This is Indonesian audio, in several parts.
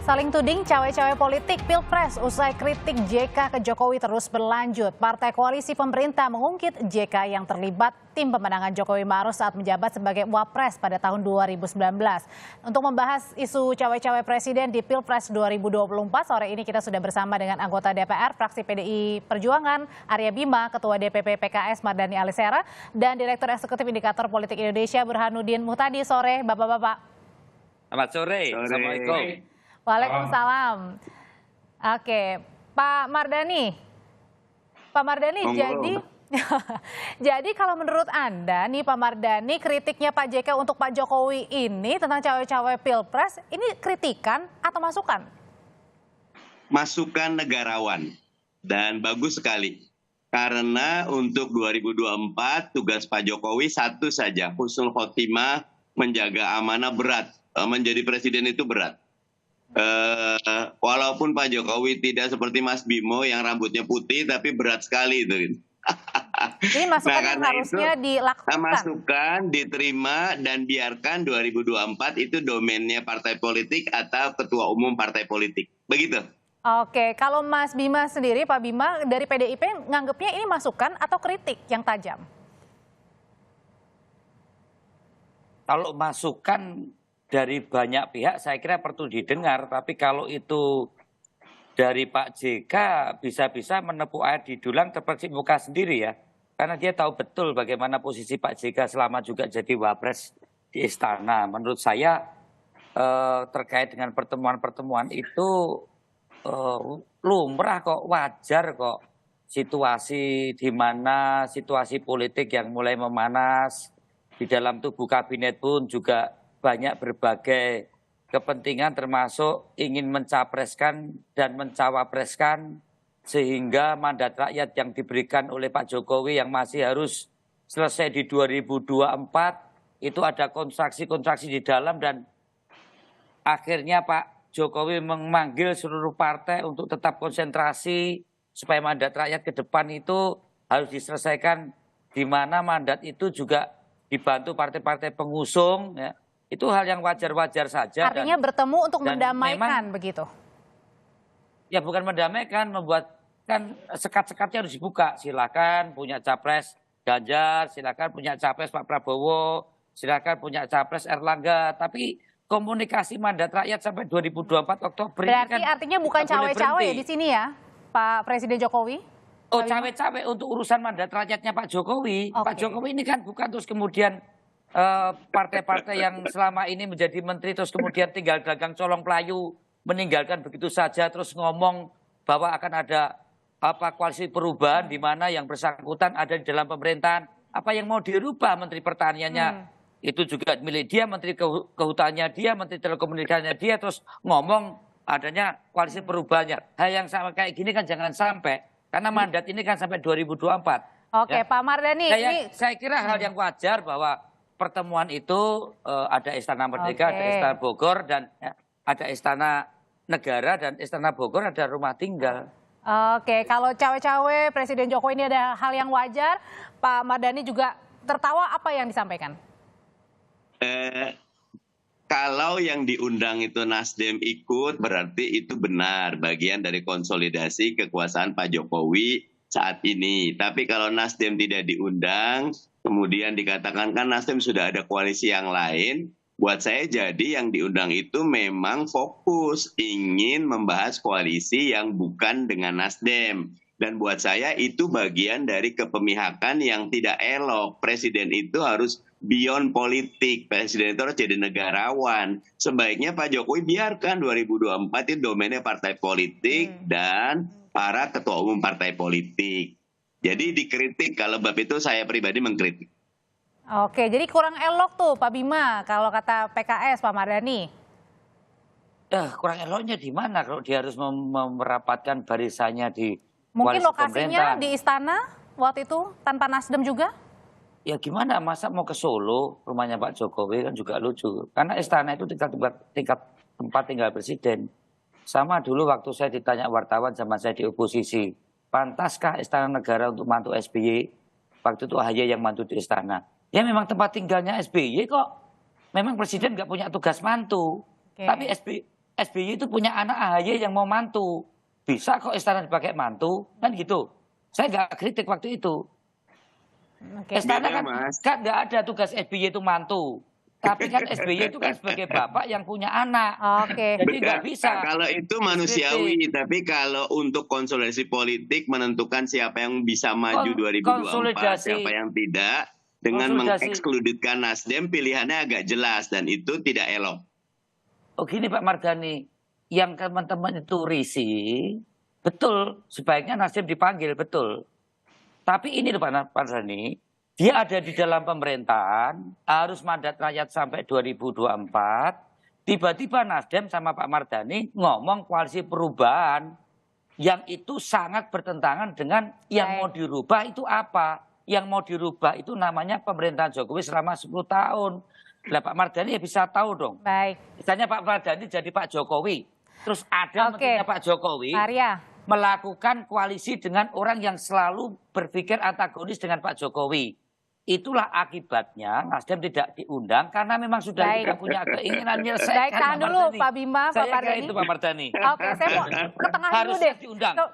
Saling tuding cawe-cawe politik Pilpres usai kritik JK ke Jokowi terus berlanjut. Partai koalisi pemerintah mengungkit JK yang terlibat tim pemenangan Jokowi Ma'ruf saat menjabat sebagai Wapres pada tahun 2019. Untuk membahas isu cawe-cawe presiden di Pilpres 2024, sore ini kita sudah bersama dengan anggota DPR fraksi PDI Perjuangan Arya Bima, Ketua DPP PKS Mardhani Alisera, dan Direktur Eksekutif Indikator Politik Indonesia Burhanuddin Muhtadi. Sore, Bapak-Bapak. Selamat sore. Assalamualaikum. Waalaikumsalam. Oke, Pak Mardhani, jadi kalau menurut Anda nih Pak Mardhani, kritiknya Pak JK untuk Pak Jokowi ini tentang cawe-cawe Pilpres, ini kritikan atau masukan? Masukan negarawan, dan bagus sekali. Karena untuk 2024 tugas Pak Jokowi satu saja, husnul khotimah, menjaga amanah berat. Menjadi presiden itu berat. Walaupun Pak Jokowi tidak seperti Mas Bimo yang rambutnya putih, tapi berat sekali itu. Ini masukan yang harusnya dilakukan. Masukan diterima dan biarkan 2024 itu domainnya partai politik atau ketua umum partai politik. Begitu. Oke, kalau Mas Bima sendiri, Pak Bima dari PDIP nganggapnya ini masukan atau kritik yang tajam? Kalau masukan dari banyak pihak saya kira perlu didengar, tapi kalau itu dari Pak JK bisa-bisa menepuk air di dulang terpercik muka sendiri ya. Karena dia tahu betul bagaimana posisi Pak JK selama juga jadi Wapres di istana. Menurut saya terkait dengan pertemuan-pertemuan itu lumrah kok, wajar kok. Situasi di mana situasi politik yang mulai memanas, di dalam tubuh kabinet pun juga banyak berbagai kepentingan termasuk ingin mencapreskan dan mencawapreskan sehingga mandat rakyat yang diberikan oleh Pak Jokowi yang masih harus selesai di 2024 itu ada konstruksi-konstruksi di dalam dan akhirnya Pak Jokowi memanggil seluruh partai untuk tetap konsentrasi supaya mandat rakyat ke depan itu harus diselesaikan di mana mandat itu juga dibantu partai-partai pengusung ya. Itu hal yang wajar-wajar saja. Artinya bertemu untuk mendamaikan memang, begitu? Ya bukan mendamaikan, membuatkan sekat-sekatnya harus dibuka. Silakan punya capres Ganjar, silakan punya capres Pak Prabowo, silakan punya capres Erlangga. Tapi komunikasi mandat rakyat sampai 2024 Oktober. Berarti kan artinya bukan cawe-cawe di sini ya Pak Presiden Jokowi? Oh cawe-cawe untuk urusan mandat rakyatnya Pak Jokowi. Okay. Pak Jokowi ini kan bukan terus kemudian partai-partai yang selama ini menjadi menteri terus kemudian tinggal dagang colong pelayu meninggalkan begitu saja terus ngomong bahwa akan ada koalisi perubahan di mana yang bersangkutan ada di dalam pemerintahan, apa yang mau dirubah menteri pertaniannya itu juga milik dia, menteri kehutanannya dia, menteri telekomunikasinya dia, terus ngomong adanya koalisi perubahannya. Hal yang sama kayak gini kan jangan sampai, karena mandat ini kan sampai 2024. Oke, ya. Pak Mardhani, saya kira hal yang wajar bahwa pertemuan itu ada Istana Merdeka, ada Istana Bogor, dan ada Istana Negara, dan Istana Bogor ada rumah tinggal. Oke, kalau cawe-cawe Presiden Jokowi ini ada hal yang wajar, Pak Mardhani juga tertawa, apa yang disampaikan? Kalau yang diundang itu Nasdem ikut, berarti itu benar, bagian dari konsolidasi kekuasaan Pak Jokowi saat ini. Tapi kalau Nasdem tidak diundang, kemudian dikatakan kan Nasdem sudah ada koalisi yang lain, buat saya jadi yang diundang itu memang fokus ingin membahas koalisi yang bukan dengan Nasdem. Dan buat saya itu bagian dari kepemihakan yang tidak elok. Presiden itu harus beyond politik, presiden itu harus jadi negarawan. Sebaiknya Pak Jokowi biarkan 2024 itu domainnya partai politik dan para ketua umum partai politik. Jadi dikritik, kalau bab itu saya pribadi mengkritik. Oke, jadi kurang elok tuh Pak Bima kalau kata PKS Pak Mardhani. Kurang eloknya di mana kalau dia harus merapatkan barisannya di mungkin lokasinya di istana waktu itu tanpa Nasdem juga? Ya gimana, masa mau ke Solo rumahnya Pak Jokowi kan juga lucu. Karena istana itu tingkat tempat tinggal presiden. Sama dulu waktu saya ditanya wartawan zaman saya di oposisi. Pantaskah Istana Negara untuk mantu SBY? Waktu itu AHY yang mantu di istana. Ya memang tempat tinggalnya SBY kok. Memang presiden nggak punya tugas mantu. Tapi SBY itu punya anak AHY yang mau mantu. Bisa kok istana dipakai mantu, kan gitu. Saya nggak kritik waktu itu. Istana Beda, kan Mas. nggak ada tugas SBY itu mantu. Tapi kan SBY itu kan sebagai bapak yang punya anak. Oke. Jadi nggak bisa. Kalau itu manusiawi, tapi kalau untuk konsolidasi politik menentukan siapa yang bisa maju 2024, siapa yang tidak, dengan mengekskludkan Nasdem pilihannya agak jelas dan itu tidak elok. Oh gini Pak Mardhani, yang teman-teman itu risih, betul sebaiknya Nasdem dipanggil, betul. Tapi ini loh Pak Mardhani, dia ada di dalam pemerintahan, harus mandat rakyat sampai 2024, tiba-tiba Nasdem sama Pak Mardhani ngomong koalisi perubahan, yang itu sangat bertentangan dengan yang mau dirubah itu apa. Yang mau dirubah itu namanya pemerintahan Jokowi selama 10 tahun. Lah Pak Mardhani ya bisa tahu dong. Baik. Misalnya Pak Mardhani jadi Pak Jokowi, terus ada menterinya Pak Jokowi melakukan koalisi dengan orang yang selalu berpikir antagonis dengan Pak Jokowi. Itulah akibatnya Nasdem tidak diundang karena memang sudah tidak punya keinginan menyelesaikan. Baik, tahan dulu Pak Bima, Pak Mardhani. Itu Pak Mardhani. Oke, saya mau ke tengah dulu deh.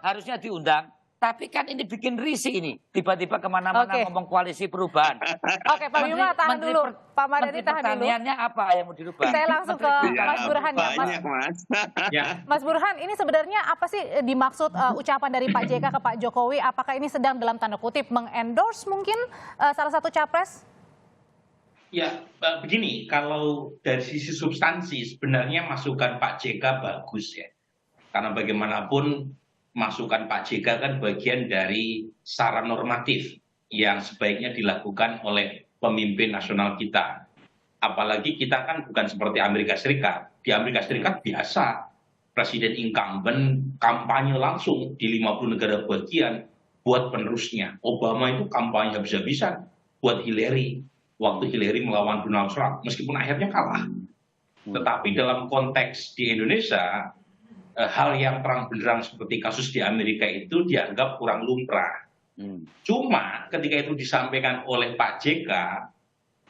Harusnya diundang. Tapi kan ini bikin risih ini. Tiba-tiba kemana-mana ngomong koalisi perubahan. Oke, Pak Bima tahan dulu. Pak Mardhani tahan dulu. Pertanyaannya apa yang mau dirubah? Saya langsung ke Mas Burhan ya. Banyak, Mas. Mas Burhan, ini sebenarnya apa sih dimaksud ucapan dari Pak JK ke Pak Jokowi? Apakah ini sedang dalam tanda kutip mengendorse mungkin salah satu capres? Ya, begini, kalau dari sisi substansi sebenarnya masukan Pak JK bagus ya. Karena bagaimanapun masukan Pak JK kan bagian dari saran normatif yang sebaiknya dilakukan oleh pemimpin nasional kita. Apalagi kita kan bukan seperti Amerika Serikat. Di Amerika Serikat biasa presiden incumbent kampanye langsung di 50 negara bagian buat penerusnya. Obama itu kampanye habis-habisan buat Hillary. Waktu Hillary melawan Donald Trump, meskipun akhirnya kalah. Tetapi dalam konteks di Indonesia, hal yang terang benderang seperti kasus di Amerika itu dianggap kurang lumrah. Cuma ketika itu disampaikan oleh Pak JK,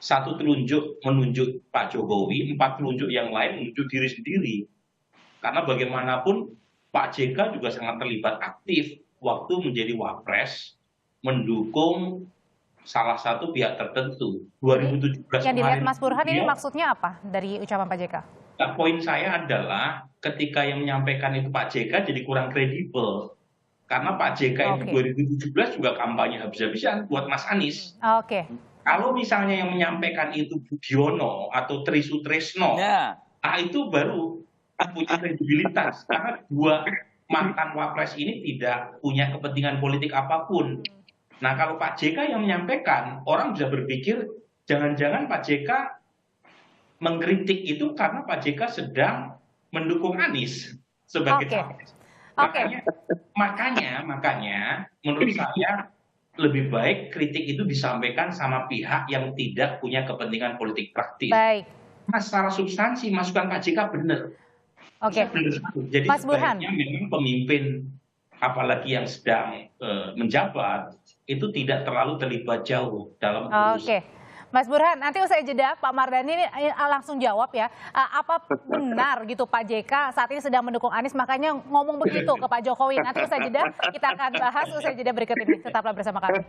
satu telunjuk menunjuk Pak Jokowi, 4 telunjuk yang lain menunjuk diri sendiri. Karena bagaimanapun Pak JK juga sangat terlibat aktif waktu menjadi wapres, mendukung salah satu pihak tertentu. 2017 yang dilihat Mas Burhan ini maksudnya apa dari ucapan Pak JK? Nah, poin saya adalah ketika yang menyampaikan itu Pak JK jadi kurang kredibel. Karena Pak JK itu 2017 juga kampanye habis-habisan buat Mas Anies. Kalau misalnya yang menyampaikan itu Budiono atau Tri Sutresno, itu baru punya kredibilitas. Karena dua mantan wapres ini tidak punya kepentingan politik apapun. Nah kalau Pak JK yang menyampaikan, orang bisa berpikir jangan-jangan Pak JK mengkritik itu karena Pak JK sedang mendukung Anies sebagai capres. Makanya menurut saya lebih baik kritik itu disampaikan sama pihak yang tidak punya kepentingan politik praktis. Nah secara substansi masukan Pak JK benar. Jadi Mas Burhan, sebaiknya memang pemimpin apalagi yang sedang menjabat itu tidak terlalu terlibat jauh dalam urusan. Mas Burhan, nanti usai jeda Pak Mardhani ini langsung jawab ya. Apa benar gitu Pak JK saat ini sedang mendukung Anies makanya ngomong begitu ke Pak Jokowi. Nanti usai jeda kita akan bahas usai jeda berikut ini. Tetaplah bersama kami.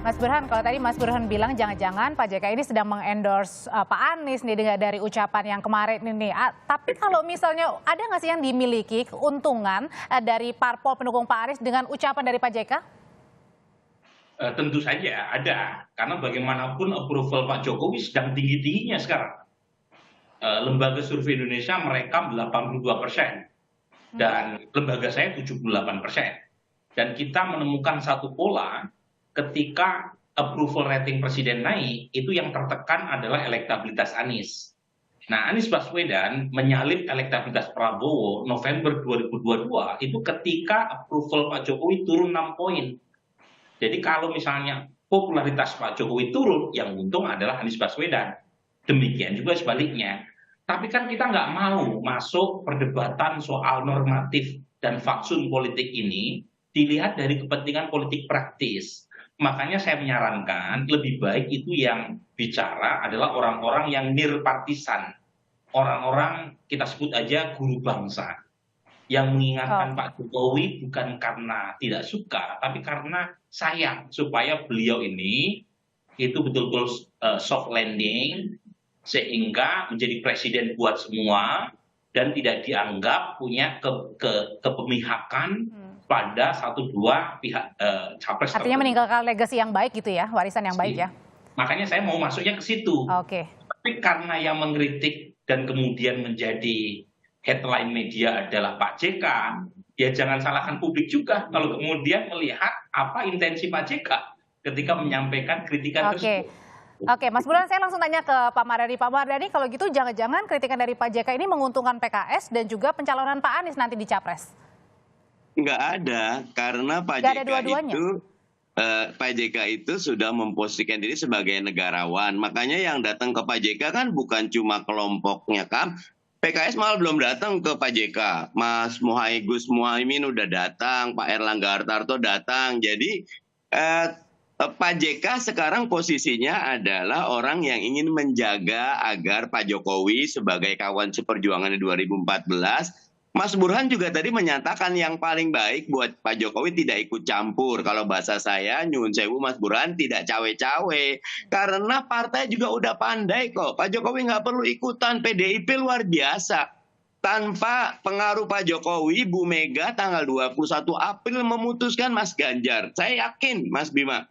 Mas Burhan, kalau tadi Mas Burhan bilang jangan-jangan Pak JK ini sedang mengendorse Pak Anies nih dari ucapan yang kemarin ini. Tapi kalau misalnya ada nggak sih yang dimiliki keuntungan dari parpol pendukung Pak Anies dengan ucapan dari Pak JK? Tentu saja ada, karena bagaimanapun approval Pak Jokowi sedang tinggi-tingginya sekarang. Lembaga Survei Indonesia merekam 82% dan lembaga saya 78%. Dan kita menemukan satu pola. Ketika approval rating presiden naik, itu yang tertekan adalah elektabilitas Anies. Nah, Anies Baswedan menyalip elektabilitas Prabowo November 2022 itu ketika approval Pak Jokowi turun 6 poin. Jadi kalau misalnya popularitas Pak Jokowi turun, yang untung adalah Anies Baswedan. Demikian juga sebaliknya. Tapi kan kita nggak mau masuk perdebatan soal normatif dan faksun politik ini dilihat dari kepentingan politik praktis. Makanya saya menyarankan lebih baik itu yang bicara adalah orang-orang yang nirpartisan. Orang-orang kita sebut aja guru bangsa. Yang mengingatkan Oh, Pak Jokowi bukan karena tidak suka, tapi karena sayang supaya beliau ini itu betul-betul soft landing sehingga menjadi presiden buat semua dan tidak dianggap punya kepemihakan pada satu dua pihak capres artinya tertentu. meninggalkan legasi yang baik gitu ya, warisan yang baik ya. Makanya saya mau masuknya ke situ. Oke. Tapi karena yang mengkritik dan kemudian menjadi headline media adalah Pak JK, ya jangan salahkan publik juga kalau kemudian melihat apa intensi Pak JK ketika menyampaikan kritikan Oke. tersebut. Oke, Mas Burhan, saya langsung tanya ke Pak Mardhani. Pak Mardhani, kalau gitu jangan-jangan kritikan dari Pak JK ini menguntungkan PKS dan juga pencalonan Pak Anies nanti di Capres. Nggak ada, karena Pak Nggak ada JK dua-duanya? itu Pak JK itu sudah memposisikan diri sebagai negarawan. Makanya yang datang ke Pak JK kan bukan cuma kelompoknya kan. PKS malah belum datang ke Pak JK. Mas Gus Muhaimin udah datang, Pak Erlangga Hartarto datang. Jadi Pak JK sekarang posisinya adalah orang yang ingin menjaga agar Pak Jokowi sebagai kawan seperjuangan di 2014. Mas Burhan juga tadi menyatakan yang paling baik buat Pak Jokowi tidak ikut campur. Kalau bahasa saya, nyuwun sewu Mas Burhan tidak cawe-cawe. Karena partai juga udah pandai kok. Pak Jokowi nggak perlu ikutan, PDIP luar biasa. Tanpa pengaruh Pak Jokowi, Bu Mega tanggal 21 April memutuskan Mas Ganjar. Saya yakin Mas Bima.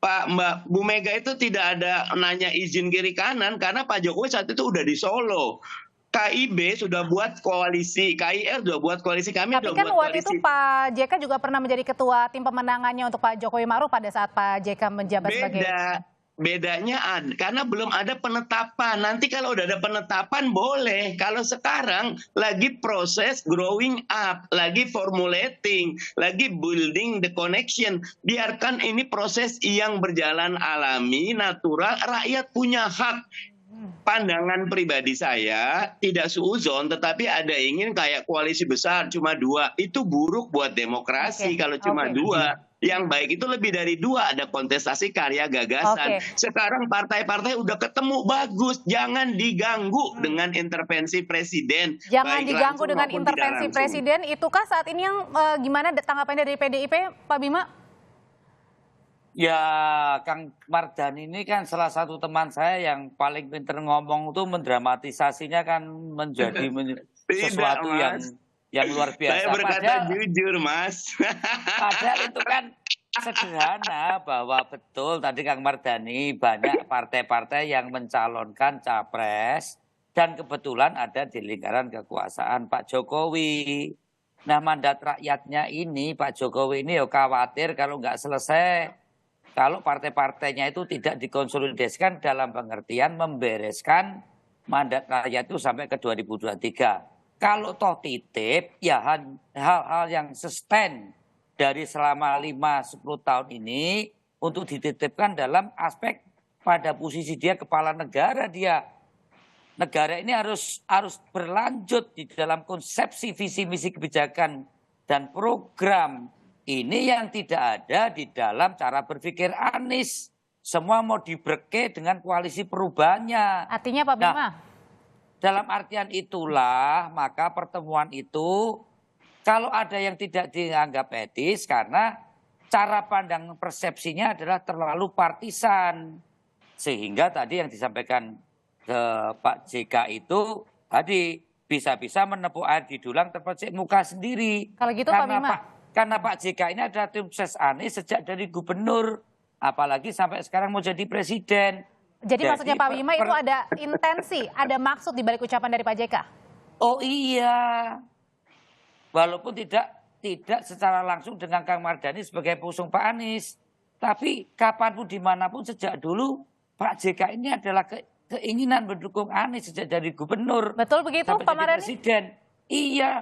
Mbak Bu Mega itu tidak ada nanya izin kiri kanan karena Pak Jokowi saat itu udah di Solo. KIB sudah buat koalisi, KIR sudah buat koalisi, kami Tapi sudah kan buat waktu itu koalisi. Pak JK juga pernah menjadi ketua tim pemenangannya untuk Pak Jokowi Maruf pada saat Pak JK menjabat sebagai... Bedanya karena belum ada penetapan. Nanti kalau udah ada penetapan boleh. Kalau sekarang lagi proses growing up, lagi formulating, lagi building the connection. Biarkan ini proses yang berjalan alami, natural. Rakyat punya hak. Pandangan pribadi saya tidak suuzon, tetapi ada ingin kayak koalisi besar cuma dua. Itu buruk buat demokrasi kalau cuma dua. Yang baik itu lebih dari dua, ada kontestasi karya gagasan. Sekarang partai-partai udah ketemu, bagus. Jangan diganggu dengan intervensi presiden. Jangan baik diganggu langsung dengan maupun intervensi tidak langsung. presiden. Itukah saat ini yang gimana tanggapannya dari PDIP, Pak Bima? Ya, Kang Mardhani ini kan salah satu teman saya yang paling pinter ngomong itu mendramatisasinya kan menjadi sesuatu yang luar biasa. Saya berkata jujur, Mas. Padahal itu kan sederhana bahwa betul tadi Kang Mardhani banyak partai-partai yang mencalonkan capres dan kebetulan ada di lingkaran kekuasaan Pak Jokowi. Nah, mandat rakyatnya ini Pak Jokowi ini ya khawatir kalau nggak selesai. Kalau partai-partainya itu tidak dikonsolidasikan dalam pengertian membereskan mandat rakyat itu sampai ke 2023. Kalau toh titip, ya hal-hal yang sustain dari selama 5-10 tahun ini untuk dititipkan dalam aspek pada posisi dia kepala negara dia. Negara ini harus berlanjut di dalam konsepsi visi misi kebijakan dan program. Ini yang tidak ada di dalam cara berpikir Anies. Semua mau diberke dengan koalisi perubahannya. Artinya Pak Bima? Nah, dalam artian itulah maka pertemuan itu kalau ada yang tidak dianggap etis karena cara pandang persepsinya adalah terlalu partisan. Sehingga tadi yang disampaikan ke Pak JK itu tadi bisa-bisa menepuk air di dulang terpecik muka sendiri. Kalau gitu Pak Bima? Karena Pak JK ini adalah tim sukses Anies sejak dari gubernur, apalagi sampai sekarang mau jadi presiden. Jadi maksudnya Pak Bima itu ada intensi, ada maksud di balik ucapan dari Pak JK? Oh iya, walaupun tidak secara langsung dengan Kang Mardhani sebagai pengusung Pak Anies, tapi kapanpun dimanapun sejak dulu Pak JK ini adalah keinginan mendukung Anies sejak dari gubernur. Betul begitu Pak Mardhani? Presiden. Iya.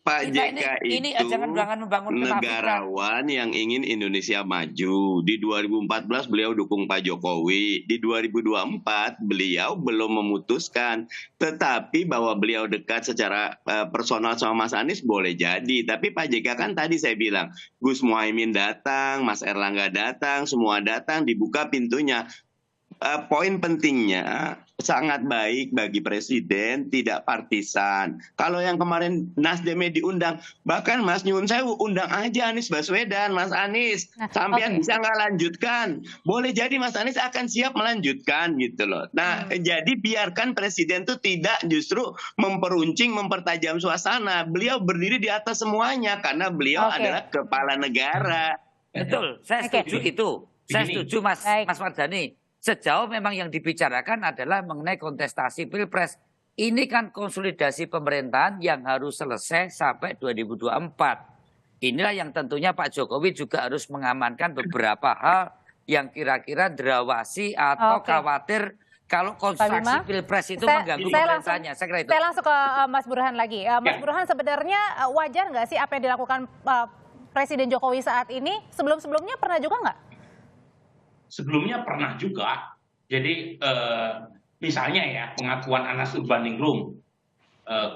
Pak Kita JK ini itu jangan membangun kenafikan. negarawan yang ingin Indonesia maju. Di 2014 beliau dukung Pak Jokowi. Di 2024 beliau belum memutuskan. Tetapi bahwa beliau dekat secara personal sama Mas Anies boleh jadi. Tapi Pak JK kan tadi saya bilang, Gus Muhaimin datang, Mas Erlangga datang, semua datang, dibuka pintunya. Poin pentingnya sangat baik bagi presiden tidak partisan. Kalau yang kemarin Nasdemnya diundang, bahkan Mas Nyun Sewu undang aja Anies Baswedan, Mas Anies, sampean bisa nggak lanjutkan? Boleh jadi Mas Anies akan siap melanjutkan gitu loh. Nah, jadi biarkan presiden tuh tidak justru memperuncing, mempertajam suasana. Beliau berdiri di atas semuanya karena beliau adalah kepala negara. Betul, saya setuju itu. Saya setuju Mas Mardhani. Sejauh memang yang dibicarakan adalah mengenai kontestasi Pilpres. Ini kan konsolidasi pemerintahan yang harus selesai sampai 2024. Inilah yang tentunya Pak Jokowi juga harus mengamankan beberapa hal yang kira-kira derawasi atau khawatir kalau konstruksi Pilpres itu mengganggu pemerintahnya. Saya langsung ke Mas Burhan lagi. Mas Burhan, sebenarnya wajar nggak sih apa yang dilakukan Presiden Jokowi saat ini? Sebelum-sebelumnya pernah juga nggak? Sebelumnya pernah juga. Jadi misalnya ya pengakuan Anas Urbaningrum,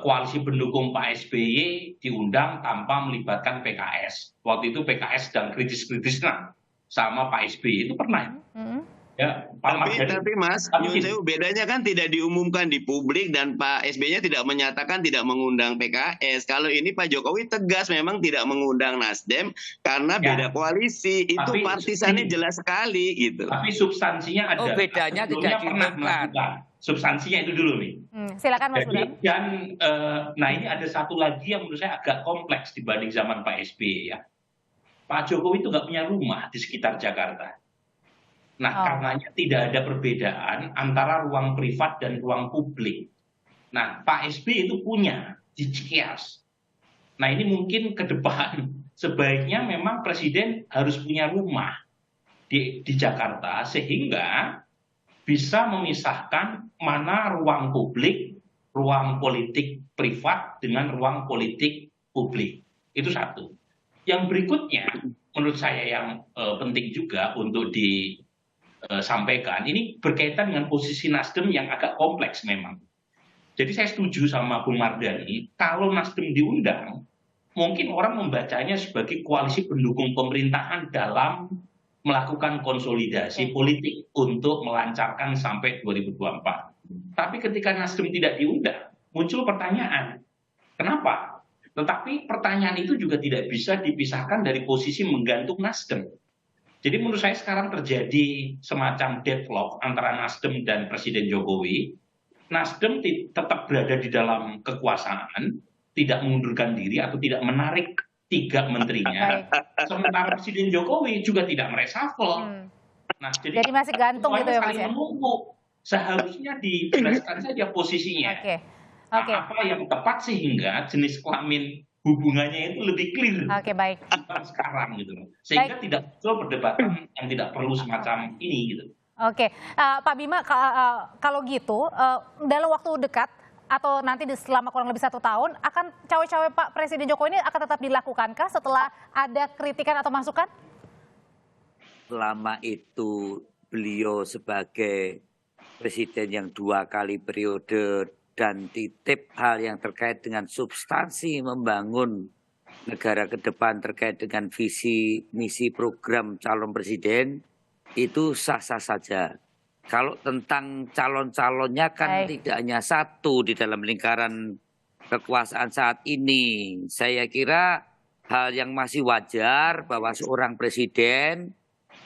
koalisi pendukung Pak SBY diundang tanpa melibatkan PKS. Waktu itu PKS sedang kritis-kritisnya sama Pak SBY, itu pernah. Ya, tapi Mas, bedanya kan tidak diumumkan di publik dan Pak SBY-nya tidak menyatakan tidak mengundang PKS. Kalau ini Pak Jokowi tegas memang tidak mengundang Nasdem karena beda koalisi. Itu partisannya jelas sekali gitu. Tapi substansinya ada. Bedanya tidak diumumkan. Substansinya itu dulu nih. Silakan Mas Burhan. Dan nah ini ada satu lagi yang menurut saya agak kompleks dibanding zaman Pak SBY ya. Pak Jokowi itu nggak punya rumah di sekitar Jakarta. Nah, karenanya tidak ada perbedaan antara ruang privat dan ruang publik. Nah, Pak SBY itu punya di Cikeas. Nah, ini mungkin ke depan sebaiknya memang presiden harus punya rumah di Jakarta sehingga bisa memisahkan mana ruang publik, ruang politik privat dengan ruang politik publik. Itu satu. Yang berikutnya menurut saya yang penting juga untuk disampaikan, ini berkaitan dengan posisi Nasdem yang agak kompleks memang. Jadi saya setuju sama Bung Mardhani, kalau Nasdem diundang, mungkin orang membacanya sebagai koalisi pendukung pemerintahan dalam melakukan konsolidasi politik untuk melancarkan sampai 2024. Tapi ketika Nasdem tidak diundang, muncul pertanyaan, kenapa? Tetapi pertanyaan itu juga tidak bisa dipisahkan dari posisi menggantung Nasdem. Jadi menurut saya sekarang terjadi semacam deadlock antara Nasdem dan Presiden Jokowi. Nasdem tetap berada di dalam kekuasaan, tidak mengundurkan diri atau tidak menarik 3 menterinya. Sementara Presiden Jokowi juga tidak mereshuffle. Nah, jadi masih gantung gitu ya Mas ya? Menunggu. Seharusnya dijelaskan saja posisinya. Apa yang tepat sehingga jenis kelamin hubungannya itu lebih clear. Baik. Sekarang gitu loh. Sehingga tidak muncul perdebatan yang tidak perlu semacam ini gitu. Pak Bima, kalau gitu dalam waktu dekat atau nanti selama kurang lebih 1 tahun akan cawe-cawe Pak Presiden Jokowi ini akan tetap dilakukankah setelah ada kritikan atau masukan? Selama itu beliau sebagai presiden yang 2 kali periode dan titip hal yang terkait dengan substansi membangun negara ke depan terkait dengan visi, misi, program calon presiden, itu sah-sah saja. Kalau tentang calon-calonnya kan tidak hanya satu di dalam lingkaran kekuasaan saat ini. Saya kira hal yang masih wajar bahwa seorang presiden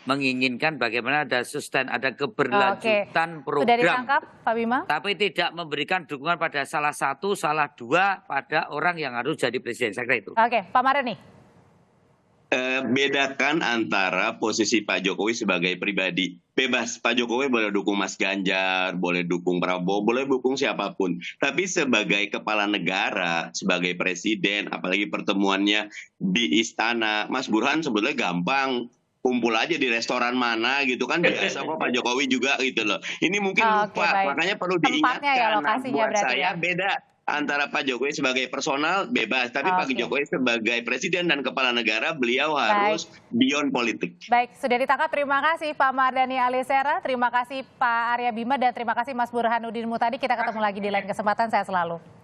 menginginkan bagaimana ada keberlanjutan program. Sudah ditangkap, Pak Bima? Tapi tidak memberikan dukungan pada salah satu, salah dua pada orang yang harus jadi presiden. Saya kira itu. Pak Mardhani. Bedakan antara posisi Pak Jokowi sebagai pribadi. Bebas, Pak Jokowi boleh dukung Mas Ganjar, boleh dukung Prabowo, boleh dukung siapapun. Tapi sebagai kepala negara, sebagai presiden, apalagi pertemuannya di istana, Mas Burhan sebetulnya gampang. Kumpul aja di restoran mana gitu kan biasa kok Pak Jokowi juga gitu loh. Ini mungkin lupa, makanya perlu diingatkan. Ya, lokasinya buat saya Antara Pak Jokowi sebagai personal bebas, tapi Pak Oke. Jokowi sebagai presiden dan kepala negara beliau harus beyond politik. Baik, sudah ditangkap. Terima kasih Pak Mardhani Alisera, terima kasih Pak Arya Bima, dan terima kasih Mas Burhanuddin Muhtadi. Kita ketemu lagi di lain kesempatan. Saya selalu.